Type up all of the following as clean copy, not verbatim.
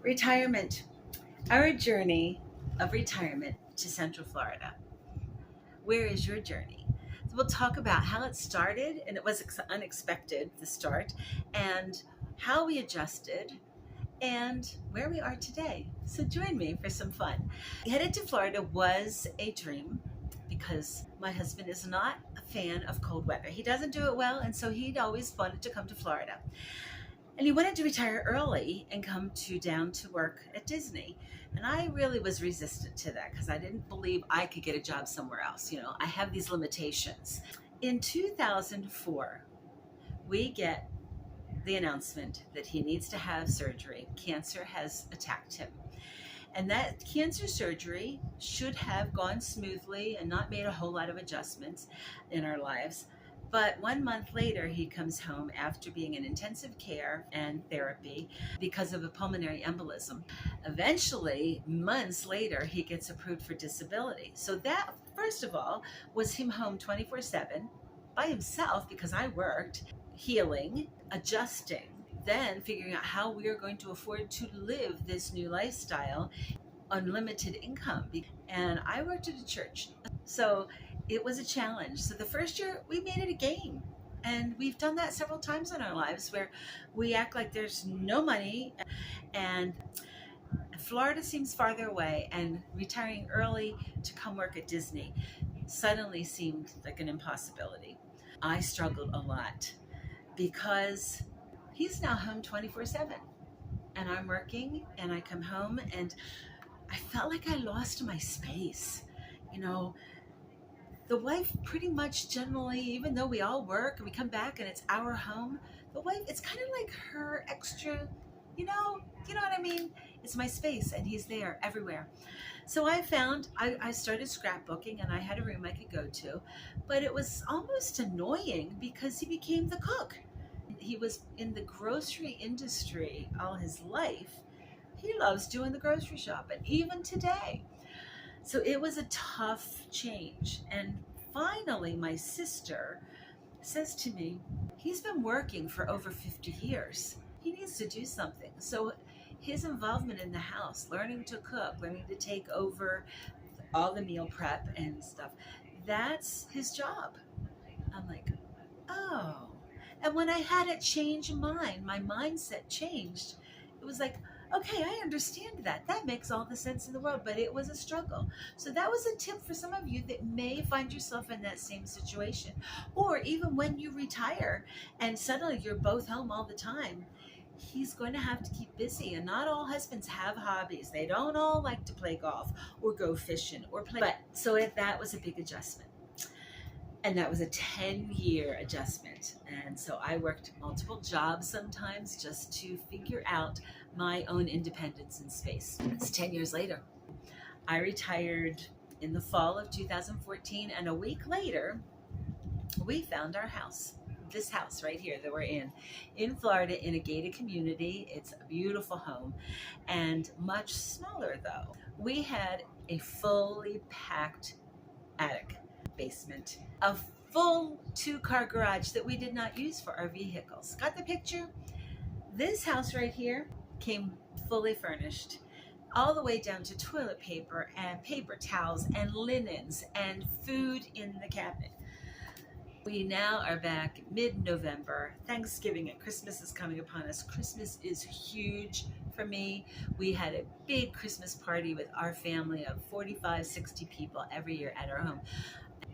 Retirement. Our journey of retirement to Central Florida. Where is your journey? So we'll talk about how it started, and it was unexpected, the start, and how we adjusted, and where we are today. So join me for some fun. Headed to Florida was a dream because my husband is not a fan of cold weather. He doesn't do it well, and so he'd always wanted to come to Florida. And he wanted to retire early and come down to work at Disney. And I really was resistant to that because I didn't believe I could get a job somewhere else. You know, I have these limitations. In 2004, we get the announcement that he needs to have surgery. Cancer has attacked him. And that cancer surgery should have gone smoothly and not made a whole lot of adjustments in our lives. But 1 month later, he comes home after being in intensive care and therapy because of a pulmonary embolism. Eventually, months later, he gets approved for disability. So that, first of all, was him home 24/7 by himself because I worked, healing, adjusting, then figuring out how we are going to afford to live this new lifestyle on limited income. And I worked at a church. So it was a challenge. So the first year we made it a game. And we've done that several times in our lives where we act like there's no money and Florida seems farther away, and retiring early to come work at Disney suddenly seemed like an impossibility. I struggled a lot because he's now home 24/7 and I'm working and I come home and I felt like I lost my space. You know, the wife pretty much generally, even though we all work and we come back and it's our home, the wife, it's kind of like her extra, you know what I mean? It's my space and he's there everywhere. So I started scrapbooking and I had a room I could go to, but it was almost annoying because he became the cook. He was in the grocery industry all his life. He loves doing the grocery shopping, even today. So it was a tough change. And finally, my sister says to me, he's been working for over 50 years. He needs to do something. So his involvement in the house, learning to cook, learning to take over all the meal prep and stuff, that's his job. I'm like, oh. And when I had it change mine, my mindset changed. It was like, okay, I understand that. That makes all the sense in the world, but it was a struggle. So that was a tip for some of you that may find yourself in that same situation. Or even when you retire and suddenly you're both home all the time, he's going to have to keep busy. And not all husbands have hobbies. They don't all like to play golf or go fishing or play. But so that was a big adjustment. And that was a 10-year adjustment. And so I worked multiple jobs sometimes just to figure out my own independence and space. It's 10 years later. I retired in the fall of 2014, and a week later, we found our house. This house right here that we're in Florida, in a gated community. It's a beautiful home and much smaller though. We had a fully packed attic, basement, a full 2-car garage that we did not use for our vehicles. Got the picture? This house right here came fully furnished, all the way down to toilet paper and paper towels and linens and food in the cabinet. We now are back mid-November. Thanksgiving and Christmas is coming upon us. Christmas is huge for me. We had a big Christmas party with our family of 45, 60 people every year at our home.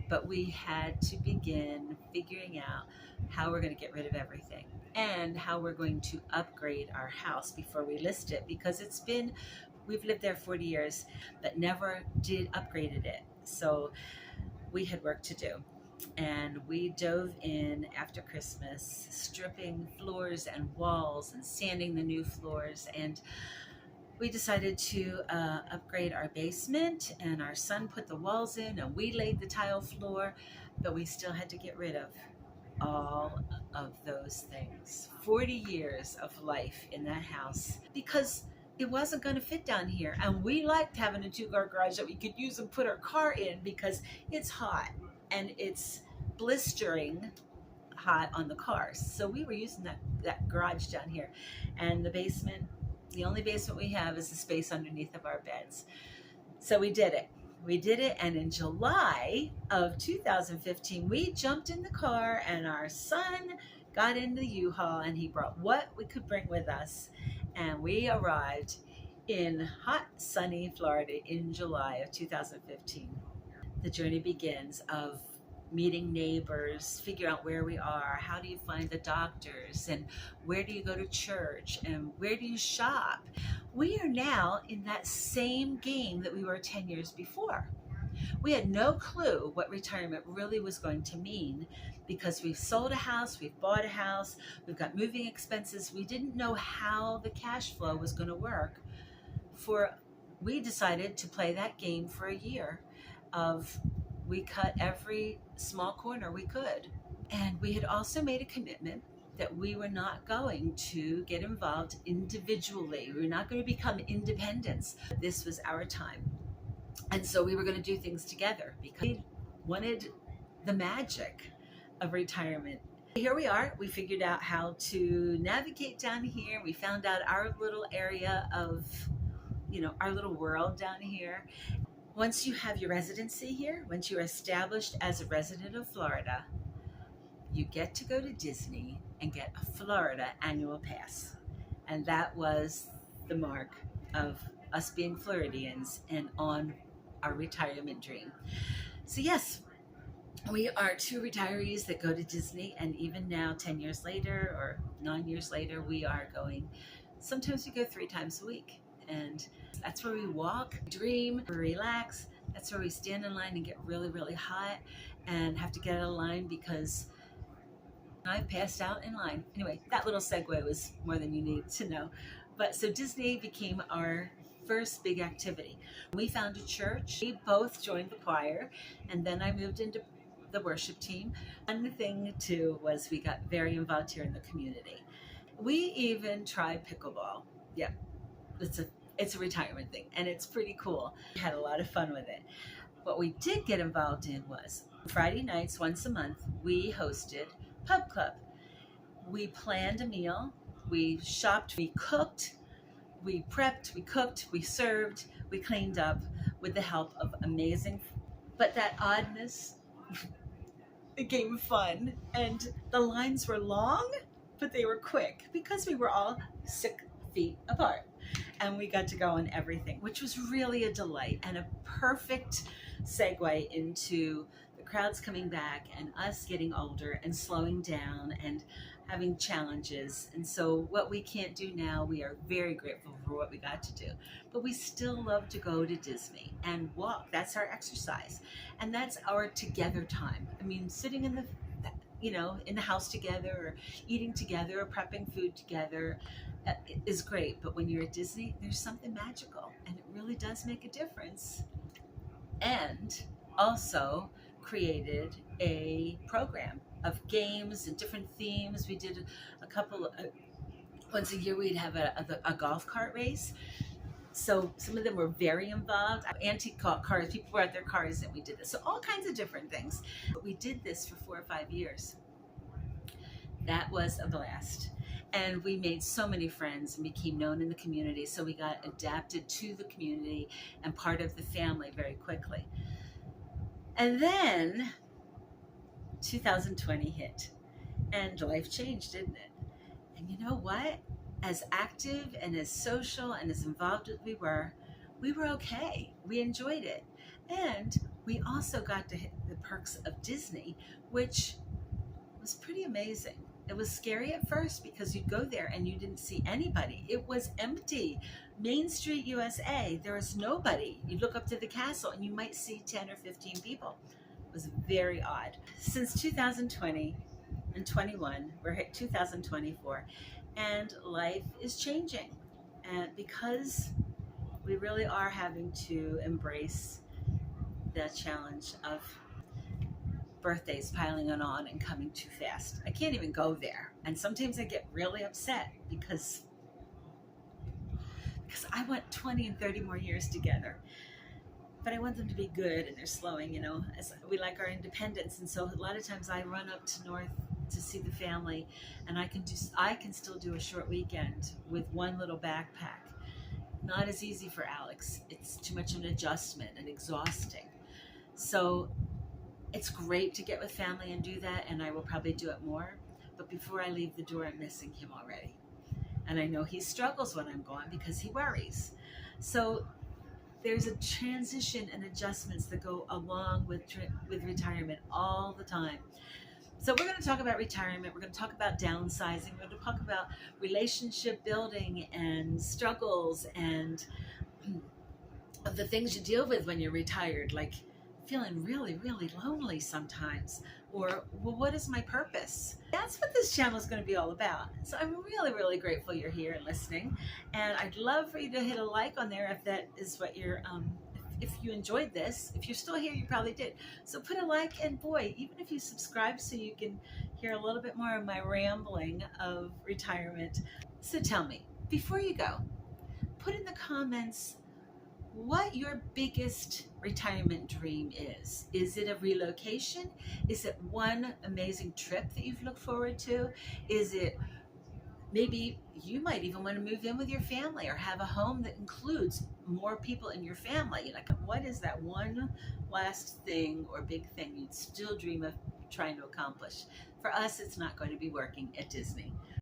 But we had to begin figuring out how we're going to get rid of everything and how we're going to upgrade our house before we list it, because we've lived there 40 years, but never did upgraded it. So we had work to do. And we dove in after Christmas, stripping floors and walls and sanding the new floors. And we decided to upgrade our basement, and our son put the walls in and we laid the tile floor, but we still had to get rid of all of those things. 40 years of life in that house because it wasn't going to fit down here. And we liked having a 2-car garage that we could use and put our car in because it's hot and it's blistering hot on the cars. So we were using that garage down here, and the basement The only basement we have is the space underneath of our beds. So we did it. We did it, and in July of 2015, we jumped in the car, and our son got in the U-Haul, and he brought what we could bring with us, and we arrived in hot, sunny Florida in July of 2015. The journey begins of meeting neighbors, figure out where we are, how do you find the doctors, and where do you go to church, and where do you shop. We are now in that same game that we were 10 years before. We had no clue what retirement really was going to mean because we've sold a house, we've bought a house, we've got moving expenses. We didn't know how the cash flow was going to work. We decided to play that game for a year of we cut every small corner we could. And we had also made a commitment that we were not going to get involved individually. We were not going to become independents. This was our time. And so we were going to do things together because we wanted the magic of retirement. Here we are. We figured out how to navigate down here. We found out our little area of, our little world down here. Once you have your residency here, once you're established as a resident of Florida, you get to go to Disney and get a Florida annual pass. And that was the mark of us being Floridians and on our retirement dream. So yes, we are two retirees that go to Disney, and even now, 10 years later or 9 years later, we are going. Sometimes we go 3 times a week, and that's where we walk, dream, relax. That's where we stand in line and get really, really hot and have to get out of line because I passed out in line. Anyway, that little segue was more than you need to know. But so Disney became our first big activity. We found a church. We both joined the choir, and then I moved into the worship team. One thing too was we got very involved here in the community. We even tried pickleball. Yeah, it's a retirement thing, and it's pretty cool. We had a lot of fun with it. What we did get involved in was Friday nights, once a month, we hosted Pub Club. We planned a meal, we shopped, we cooked, we prepped, we cooked, we served, we cleaned up with the help of amazing, but that oddness became fun, and the lines were long, but they were quick because we were all 6 feet apart. And we got to go on everything, which was really a delight and a perfect segue into the crowds coming back and us getting older and slowing down and having challenges. And so what we can't do now, we are very grateful for what we got to do. But we still love to go to Disney and walk. That's our exercise. And that's our together time. I mean, sitting in the house together or eating together or prepping food together is great, but when you're at Disney, there's something magical, and it really does make a difference. And also created a program of games and different themes. We did a couple once a year we'd have a golf cart race. So some of them were very involved. Antique cars, people brought their cars and we did this. So all kinds of different things. But we did this for 4 or 5 years. That was a blast. And we made so many friends and became known in the community. So we got adapted to the community and part of the family very quickly. And then 2020 hit and life changed, didn't it? And you know what? As active and as social and as involved as we were okay. We enjoyed it. And we also got to hit the perks of Disney, which was pretty amazing. It was scary at first because you'd go there and you didn't see anybody. It was empty. Main Street, USA, there was nobody. You'd look up to the castle and you might see 10 or 15 people. It was very odd. Since 2020 and 21, we're at 2024, and life is changing. And because we really are having to embrace the challenge of birthdays piling on and coming too fast. I can't even go there. And sometimes I get really upset because I want 20 and 30 more years together. But I want them to be good, and they're slowing, as we like our independence. And so a lot of times I run up to North to see the family, and I can still do a short weekend with one little backpack. Not as easy for Alex. It's too much of an adjustment and exhausting. So it's great to get with family and do that, and I will probably do it more. But before I leave the door, I'm missing him already. And I know he struggles when I'm gone because he worries. So there's a transition and adjustments that go along with retirement all the time. So we're going to talk about retirement. We're going to talk about downsizing. We're going to talk about relationship building and struggles and of the things you deal with when you're retired, like feeling really, really lonely sometimes, or, well, what is my purpose? That's what this channel is going to be all about. So I'm really, really grateful you're here and listening. And I'd love for you to hit a like on there if that is what you're, if you enjoyed this. If you're still here, you probably did. So put a like, and boy, even if you subscribe so you can hear a little bit more of my rambling of retirement. So tell me, before you go, put in the comments what your biggest retirement dream is. Is it a relocation? Is it one amazing trip that you've looked forward to? Is it maybe you might even want to move in with your family or have a home that includes more people in your family? Like, what is that one last thing or big thing you'd still dream of trying to accomplish? For us, it's not going to be working at Disney.